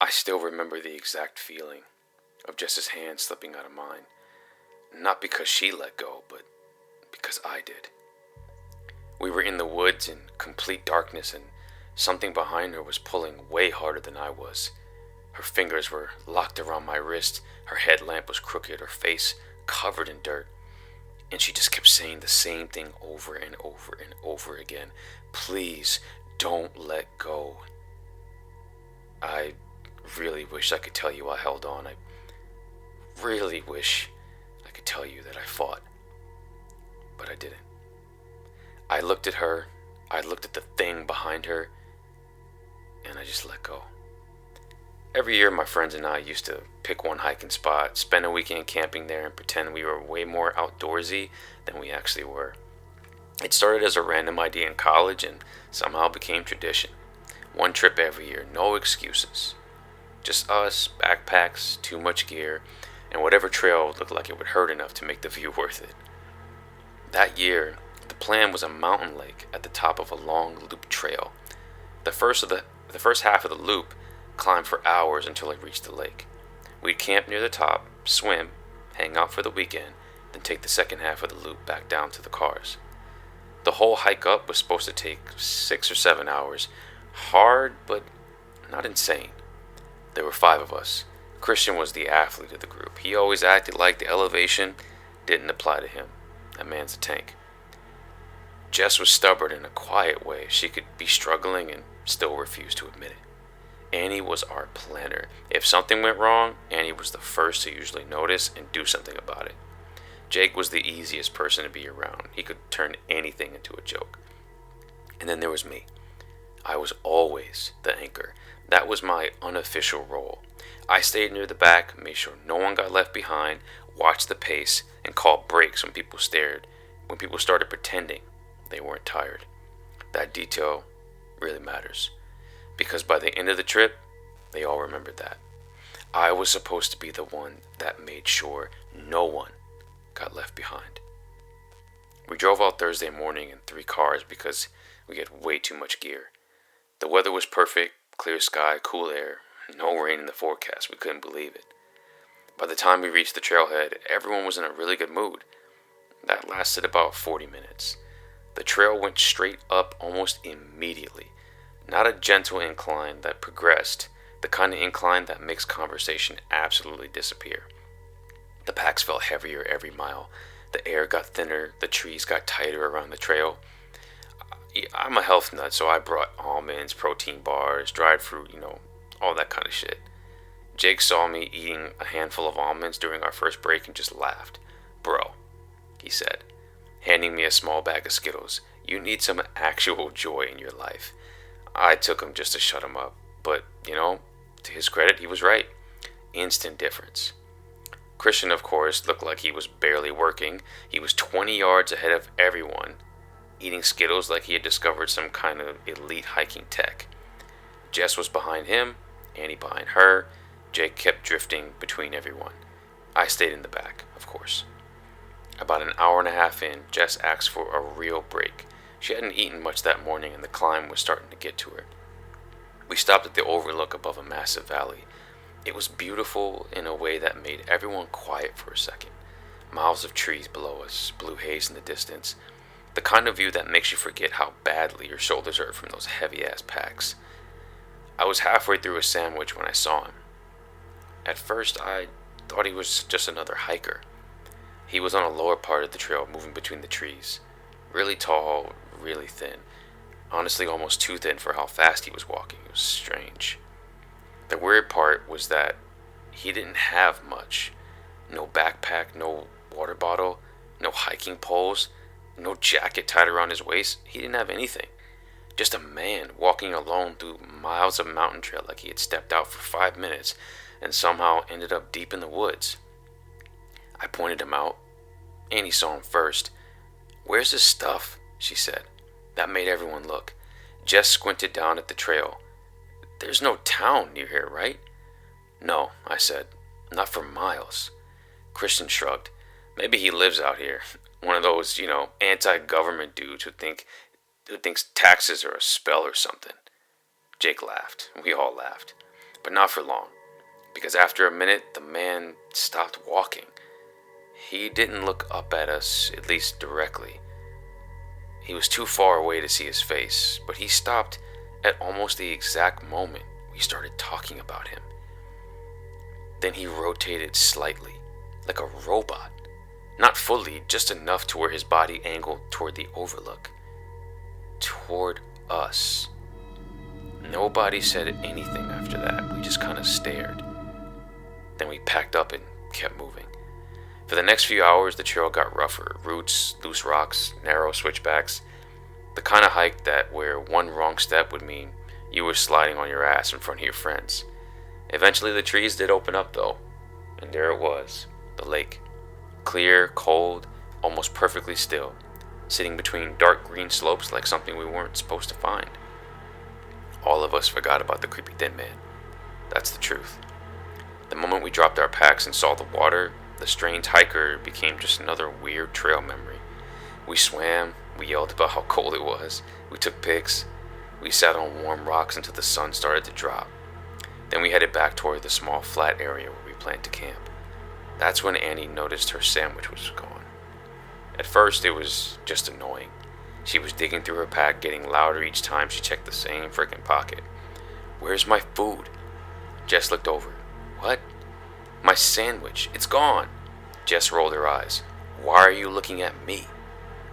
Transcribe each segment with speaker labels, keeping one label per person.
Speaker 1: I still remember the exact feeling of Jess's hand slipping out of mine. Not because she let go, but because I did. We were in the woods in complete darkness, and something behind her was pulling way harder than I was. Her fingers were locked around my wrist, her headlamp was crooked, her face covered in dirt, and she just kept saying the same thing over and over and over again. Please, don't let go. I really wish I could tell you I held on. I really wish I could tell you that I fought, but I didn't. I looked at her, I looked at the thing behind her, and I just let go. Every year, my friends and I used to pick one hiking spot, spend a weekend camping there, and pretend we were way more outdoorsy than we actually were. It started as a random idea in college and somehow became tradition. One trip every year, no excuses. Just us, backpacks, too much gear, and whatever trail looked like it would hurt enough to make the view worth it. That year, the plan was a mountain lake at the top of a long loop trail. The first half of the loop climbed for hours until it reached the lake. We'd camp near the top, swim, hang out for the weekend, then take the second half of the loop back down to the cars. The whole hike up was supposed to take 6 or 7 hours. Hard, but not insane. There were 5 of us. Christian was the athlete of the group. He always acted like the elevation didn't apply to him. That man's a tank. Jess was stubborn in a quiet way. She could be struggling and still refuse to admit it. Annie was our planner. If something went wrong, Annie was the first to usually notice and do something about it. Jake was the easiest person to be around. He could turn anything into a joke. And then there was me. I was always the anchor. That was my unofficial role. I stayed near the back, made sure no one got left behind, watched the pace, and called breaks when people started pretending they weren't tired. That detail really matters, because by the end of the trip, they all remembered that. I was supposed to be the one that made sure no one got left behind. We drove out Thursday morning in 3 cars because we had way too much gear. The weather was perfect, clear sky, cool air, no rain in the forecast. We couldn't believe it. By the time we reached the trailhead, everyone was in a really good mood. That lasted about 40 minutes. The trail went straight up almost immediately. Not a gentle incline that progressed, the kind of incline that makes conversation absolutely disappear. The packs felt heavier every mile. The air got thinner, the trees got tighter around the trail. I'm a health nut, so I brought almonds, protein bars, dried fruit, all that kind of shit. Jake saw me eating a handful of almonds during our first break and just laughed. "Bro," he said, handing me a small bag of Skittles, "you need some actual joy in your life." I took him just to shut him up, but, to his credit, he was right. Instant difference. Christian, of course, looked like he was barely working. He was 20 yards ahead of everyone, eating Skittles like he had discovered some kind of elite hiking tech. Jess was behind him, Annie behind her. Jake kept drifting between everyone. I stayed in the back, of course. About an hour and a half in, Jess asked for a real break. She hadn't eaten much that morning and the climb was starting to get to her. We stopped at the overlook above a massive valley. It was beautiful in a way that made everyone quiet for a second. Miles of trees below us, blue haze in the distance. The kind of view that makes you forget how badly your shoulders hurt from those heavy-ass packs. I was halfway through a sandwich when I saw him. At first, I thought he was just another hiker. He was on a lower part of the trail, moving between the trees. Really tall, really thin. Honestly, almost too thin for how fast he was walking. It was strange. The weird part was that he didn't have much. No backpack, no water bottle, no hiking poles, no jacket tied around his waist. He didn't have anything. Just a man walking alone through miles of mountain trail like he had stepped out for 5 minutes and somehow ended up deep in the woods. I pointed him out. Annie saw him first. "Where's his stuff?" she said. That made everyone look. Jess squinted down at the trail. "There's no town near here, right?" "No," I said. "Not for miles." Christian shrugged. "Maybe he lives out here. One of those, anti-government dudes who thinks taxes are a spell or something." Jake laughed. We all laughed. But not for long, because after a minute, the man stopped walking. He didn't look up at us, at least directly. He was too far away to see his face, but he stopped at almost the exact moment we started talking about him. Then he rotated slightly, like a robot. Not fully, just enough to where his body angled toward the overlook. Toward us. Nobody said anything after that. We just kind of stared. Then we packed up and kept moving. For the next few hours, the trail got rougher. Roots, loose rocks, narrow switchbacks. The kind of hike that where one wrong step would mean you were sliding on your ass in front of your friends. Eventually the trees did open up though, and there it was, the lake. Clear, cold, almost perfectly still, sitting between dark green slopes like something we weren't supposed to find. All of us forgot about the creepy thin man. That's the truth. The moment we dropped our packs and saw the water, the strange hiker became just another weird trail memory. We swam, we yelled about how cold it was, we took pics, we sat on warm rocks until the sun started to drop. Then we headed back toward the small flat area where we planned to camp. That's when Annie noticed her sandwich was gone. At first it was just annoying. She was digging through her pack, getting louder each time she checked the same frickin' pocket. "Where's my food?" Jess looked over. "What?" "My sandwich. It's gone." Jess rolled her eyes. "Why are you looking at me?"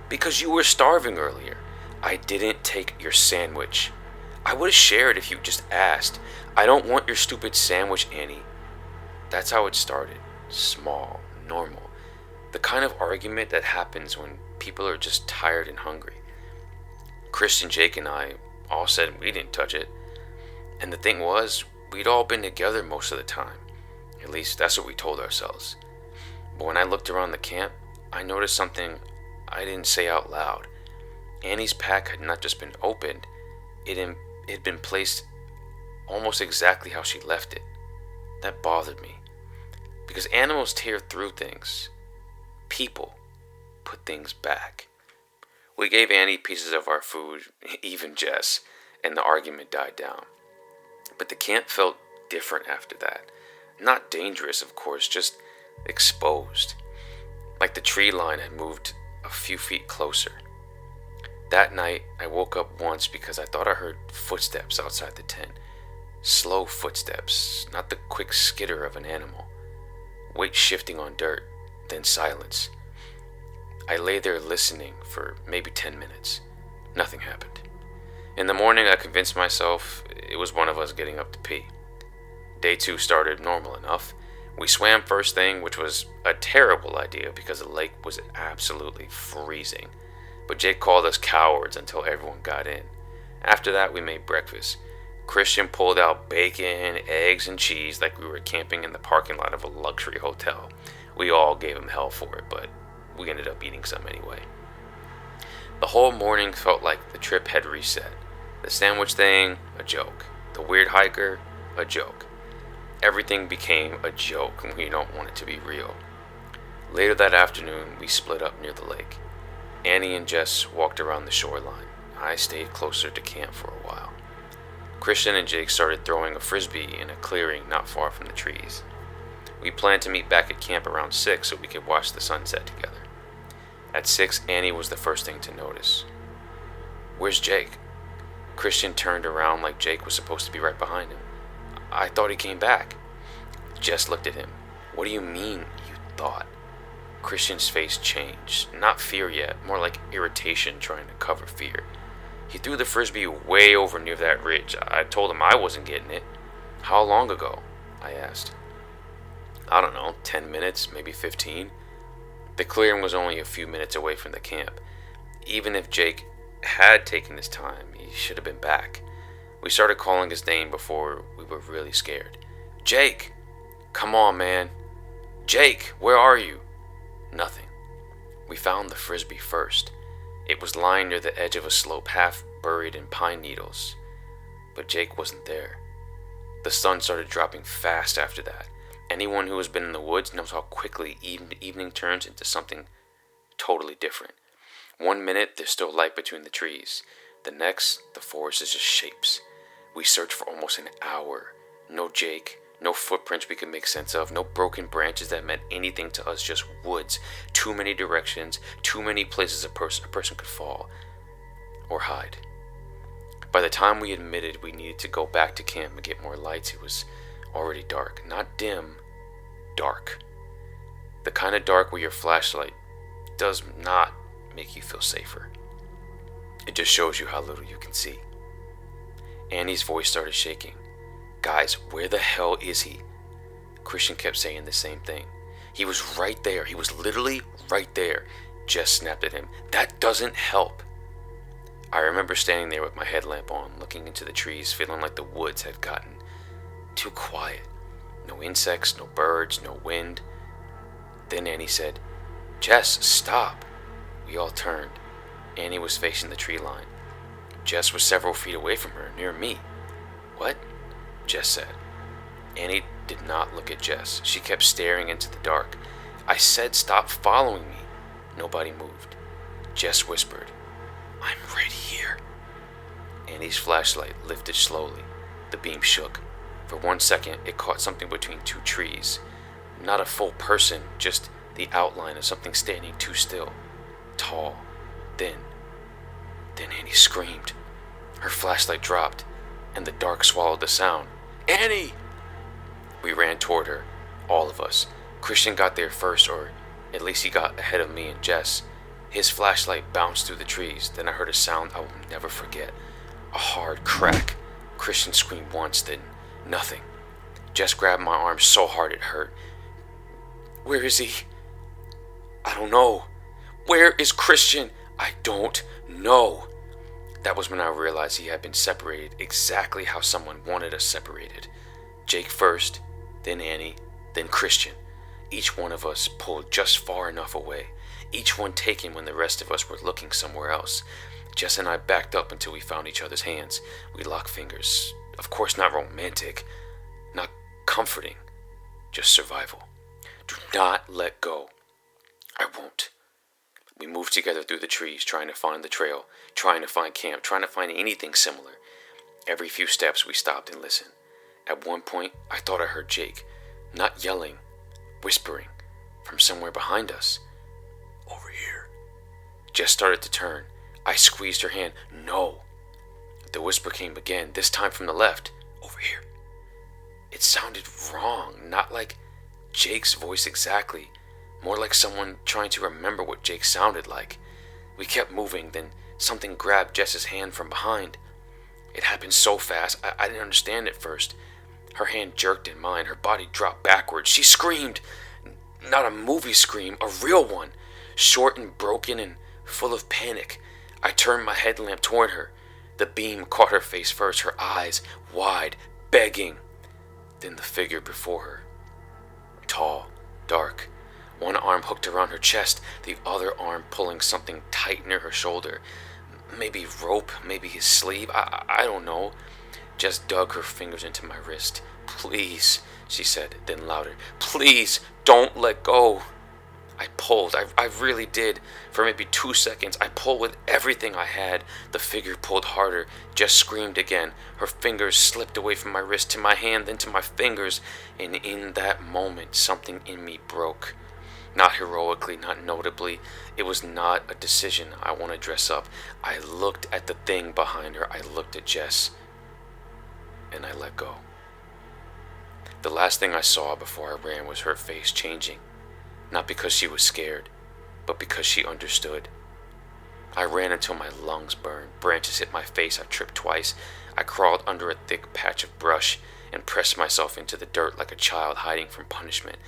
Speaker 1: "Because you were starving earlier." "I didn't take your sandwich." "I would have shared if you just asked." "I don't want your stupid sandwich, Annie." That's how it started. Small, normal. The kind of argument that happens when people are just tired and hungry. Christian, Jake, and I all said we didn't touch it. And the thing was, we'd all been together most of the time. At least that's what we told ourselves. But when I looked around the camp, I noticed something I didn't say out loud. Annie's pack had not just been opened, it had been placed almost exactly how she left it. That bothered me. Because animals tear through things. People put things back. We gave Annie pieces of our food, even Jess, and the argument died down. But the camp felt different after that. Not dangerous, of course, just exposed. Like the tree line had moved a few feet closer. That night, I woke up once because I thought I heard footsteps outside the tent. Slow footsteps, not the quick skitter of an animal. Weight shifting on dirt, then silence. I lay there listening for maybe 10 minutes. Nothing happened. In the morning, I convinced myself it was one of us getting up to pee. Day 2 started normal enough. We swam first thing, which was a terrible idea because the lake was absolutely freezing. But Jake called us cowards until everyone got in. After that, we made breakfast. Christian pulled out bacon, eggs, and cheese like we were camping in the parking lot of a luxury hotel. We all gave him hell for it, but we ended up eating some anyway. The whole morning felt like the trip had reset. The sandwich thing, a joke. The weird hiker, a joke. Everything became a joke when we don't want it to be real. Later that afternoon, we split up near the lake. Annie and Jess walked around the shoreline. I stayed closer to camp for a while. Christian and Jake started throwing a frisbee in a clearing not far from the trees. We planned to meet back at camp around 6 so we could watch the sunset together. At 6, Annie was the first thing to notice. "Where's Jake?" Christian turned around like Jake was supposed to be right behind him. "I thought he came back." Jess looked at him. "What do you mean, you thought?" Christian's face changed. Not fear yet, more like irritation trying to cover fear. "He threw the frisbee way over near that ridge. I told him I wasn't getting it." "How long ago?" I asked. "I don't know, 10 minutes, maybe 15. The clearing was only a few minutes away from the camp. Even if Jake had taken his time, he should have been back. We started calling his name before we were really scared. "Jake! Come on, man! Jake, where are you?" Nothing. We found the frisbee first. It was lying near the edge of a slope, half buried in pine needles. But Jake wasn't there. The sun started dropping fast after that. Anyone who has been in the woods knows how quickly evening turns into something totally different. 1 minute, there's still light between the trees. The next, the forest is just shapes. We searched for almost an hour. No Jake, no footprints we could make sense of, no broken branches that meant anything to us, just woods. Too many directions, too many places a person could fall or hide. By the time we admitted we needed to go back to camp and get more lights, it was already dark. Not dim, dark. The kind of dark where your flashlight does not make you feel safer. It just shows you how little you can see. Annie's voice started shaking. Guys, where the hell is he? Christian kept saying the same thing. He was right there. He was literally right there. Jess snapped at him. That doesn't help. I remember standing there with my headlamp on, looking into the trees, feeling like the woods had gotten too quiet. No insects, no birds, no wind. Then Annie said, Jess, stop. We all turned. Annie was facing the tree line. Jess was several feet away from her, near me. What? Jess said. Annie did not look at Jess. She kept staring into the dark. I said stop following me. Nobody moved. Jess whispered, I'm right here. Annie's flashlight lifted slowly. The beam shook. For 1 second, it caught something between two trees. Not a full person, just the outline of something standing too still. Tall, thin. Then Annie screamed. Her flashlight dropped, and the dark swallowed the sound. Annie! We ran toward her, all of us. Christian got there first, or at least he got ahead of me and Jess. His flashlight bounced through the trees. Then I heard a sound I will never forget. A hard crack. Christian screamed once, then nothing. Jess grabbed my arm so hard it hurt. Where is he? I don't know. Where is Christian? I don't know. That was when I realized he had been separated exactly how someone wanted us separated. Jake first, then Annie, then Christian. Each one of us pulled just far enough away. Each one taken when the rest of us were looking somewhere else. Jess and I backed up until we found each other's hands. We locked fingers. Of course not romantic, not comforting, just survival. Do not let go. I won't. We moved together through the trees, trying to find the trail, trying to find camp, trying to find anything similar. Every few steps we stopped and listened. At one point, I thought I heard Jake, not yelling, whispering, from somewhere behind us. Over here. Jess started to turn. I squeezed her hand. No. The whisper came again, this time from the left. Over here. It sounded wrong, not like Jake's voice exactly, more like someone trying to remember what Jake sounded like. We kept moving, then something grabbed Jess's hand from behind. It happened so fast, I didn't understand at first. Her hand jerked in mine, her body dropped backwards. She screamed. Not a movie scream, a real one. Short and broken and full of panic. I turned my headlamp toward her. The beam caught her face first, her eyes wide, begging. Then the figure before her. Tall, dark. One arm hooked around her chest, the other arm pulling something tight near her shoulder. Maybe rope, maybe his sleeve, I don't know. Jess dug her fingers into my wrist. Please, she said, then louder. Please, don't let go. I pulled. I really did. For maybe 2 seconds, I pulled with everything I had. The figure pulled harder. Jess screamed again. Her fingers slipped away from my wrist to my hand, then to my fingers. And in that moment, something in me broke. Not heroically, not notably. It was not a decision. I want to dress up. I looked at the thing behind her. I looked at Jess. And I let go. The last thing I saw before I ran was her face changing. Not because she was scared, but because she understood. I ran until my lungs burned. Branches hit my face. I tripped twice. I crawled under a thick patch of brush and pressed myself into the dirt like a child hiding from punishment.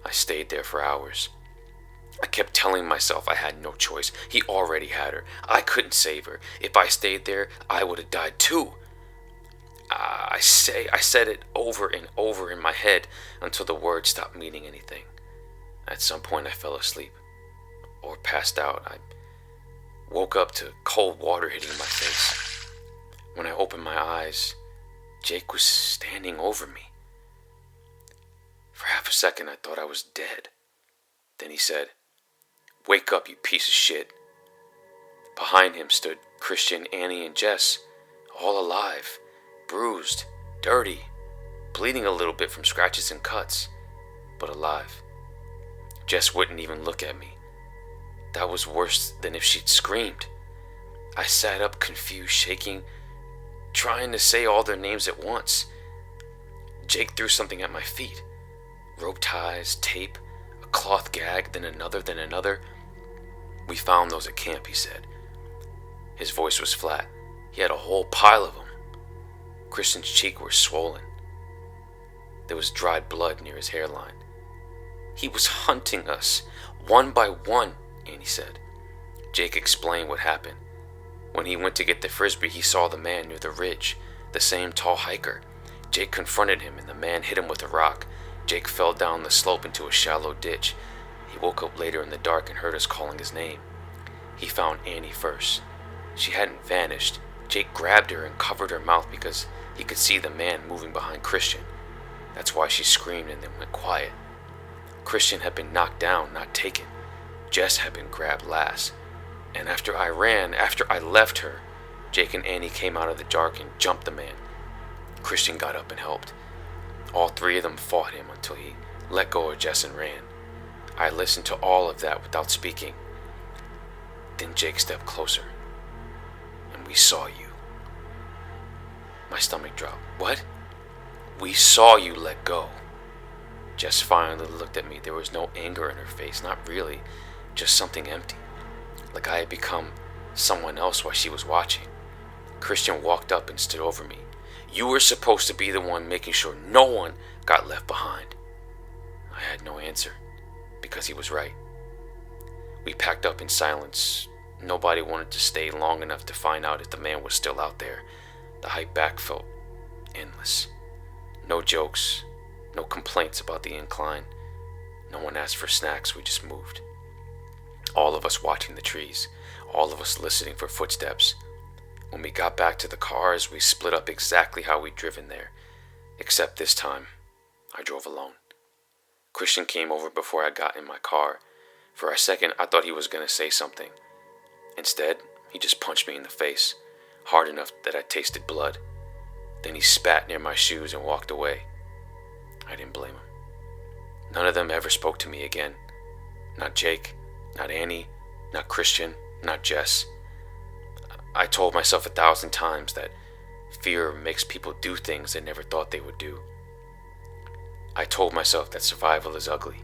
Speaker 1: I stayed there for hours. I kept telling myself I had no choice. He already had her. I couldn't save her. If I stayed there, I would have died too. I said it over and over in my head until the words stopped meaning anything. At some point I fell asleep, or passed out. I woke up to cold water hitting my face. When I opened my eyes, Jake was standing over me. For half a second I thought I was dead. Then he said, "Wake up, you piece of shit." Behind him stood Christian, Annie, and Jess, all alive, bruised, dirty, bleeding a little bit from scratches and cuts, but alive. Jess wouldn't even look at me. That was worse than if she'd screamed. I sat up, confused, shaking, trying to say all their names at once. Jake threw something at my feet. Rope ties, tape, a cloth gag, then another, then another. "We found those at camp," he said. His voice was flat. He had a whole pile of them. Christian's cheeks were swollen. There was dried blood near his hairline. "He was hunting us, one by one," Annie said. Jake explained what happened. When he went to get the frisbee, he saw the man near the ridge, the same tall hiker. Jake confronted him, and the man hit him with a rock. Jake fell down the slope into a shallow ditch. He woke up later in the dark and heard us calling his name. He found Annie first. She hadn't vanished. Jake grabbed her and covered her mouth because he could see the man moving behind Christian. That's why she screamed and then went quiet. Christian had been knocked down, not taken. Jess had been grabbed last. And after I left her, Jake and Annie came out of the dark and jumped the man. Christian got up and helped. All three of them fought him until he let go of Jess and ran. I listened to all of that without speaking. Then Jake stepped closer. "And we saw you." My stomach dropped. "What?" "We saw you let go." Jess finally looked at me. There was no anger in her face, not really, just something empty. Like I had become someone else while she was watching. Christian walked up and stood over me. "You were supposed to be the one making sure no one got left behind." I had no answer, because he was right. We packed up in silence. Nobody wanted to stay long enough to find out if the man was still out there. The hike back felt endless. No jokes, no complaints about the incline. No one asked for snacks, we just moved. All of us watching the trees, all of us listening for footsteps. When we got back to the cars, we split up exactly how we'd driven there. Except this time, I drove alone. Christian came over before I got in my car. For a second, I thought he was going to say something. Instead, he just punched me in the face, hard enough that I tasted blood. Then he spat near my shoes and walked away. I didn't blame him. None of them ever spoke to me again. Not Jake, not Annie, not Christian, not Jess. I told myself 1,000 times that fear makes people do things they never thought they would do. I told myself that survival is ugly,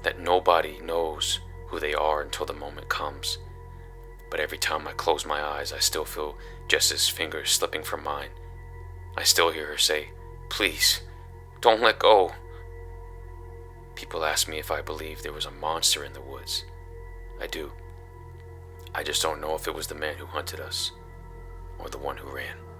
Speaker 1: that nobody knows who they are until the moment comes. But every time I close my eyes, I still feel Jess's fingers slipping from mine. I still hear her say, "Please, don't let go." People ask me if I believe there was a monster in the woods. I do. I just don't know if it was the man who hunted us or the one who ran.